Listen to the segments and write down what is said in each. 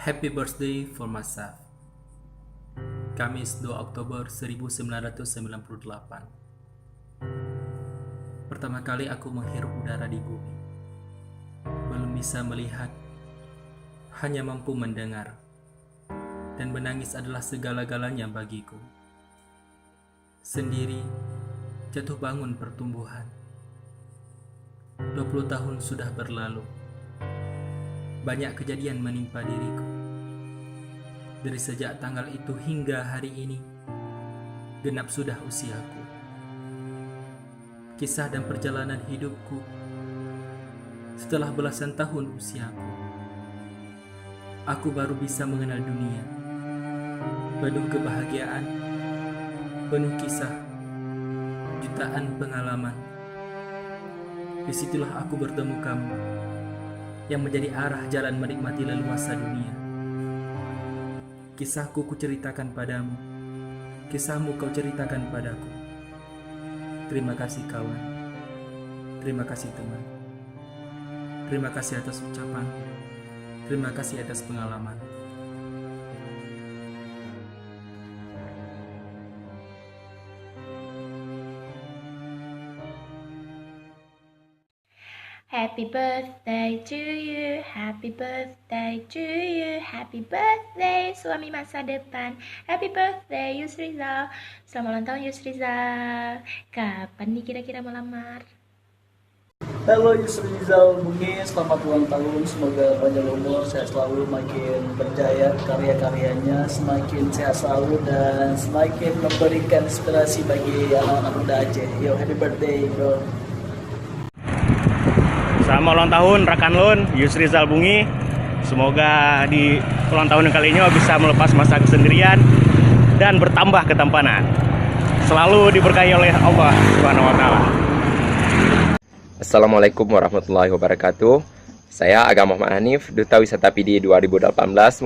Happy birthday for myself. Kamis 2 Oktober 1998. Pertama kali aku menghirup udara di bumi. Belum bisa melihat, hanya mampu mendengar. Dan menangis adalah segala-galanya bagiku. Sendiri, jatuh bangun pertumbuhan. 20 tahun sudah berlalu. Banyak kejadian menimpa diriku. Dari sejak tanggal itu hingga hari ini, genap sudah usiaku. Kisah dan perjalanan hidupku setelah belasan tahun usiaku. Aku baru bisa mengenal dunia, penuh kebahagiaan, penuh kisah, jutaan pengalaman. Disitulah aku bertemu kamu, yang menjadi arah jalan menikmati leluasa dunia. Kisahku kuceritakan padamu, kisahmu kau ceritakan padaku. Terima kasih kawan, terima kasih teman, terima kasih atas ucapan, terima kasih atas pengalaman. Happy birthday to you, happy birthday to you, happy birthday suami masa depan, happy birthday Yusrizal. Selamat ulang tahun Yusrizal. Kapan nih kira-kira melamar? Halo Yusrizal Bungi, selamat ulang tahun. Semoga panjang umur, sehat selalu, makin berjaya karya-karyanya, semakin sehat selalu dan semakin memberikan inspirasi bagi anak-anak muda Aceh. Yo, happy birthday bro. Selamat ulang tahun rekan Lun, Yusrizal Bungi. Semoga di ulang tahun kali ini bisa melepas masa kesendirian dan bertambah ketampanan. Selalu diberkahi oleh Allah Subhanahu wa taala. Assalamualaikum warahmatullahi wabarakatuh. Saya Aga Muhammad Hanif, Duta Wisata PD 2018,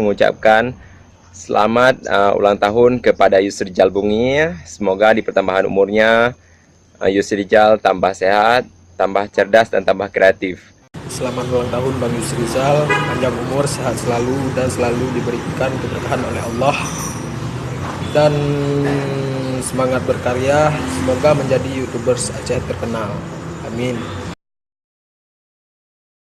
mengucapkan selamat ulang tahun kepada Yusrizal Bungi. Semoga di pertambahan umurnya Yusrizal tambah sehat, tambah cerdas, dan tambah kreatif. Selamat ulang tahun Bang Yusrizal, panjang umur, sehat selalu, dan selalu diberikan keberkahan oleh Allah. Dan semangat berkarya, semoga menjadi YouTubers Aceh terkenal. Amin.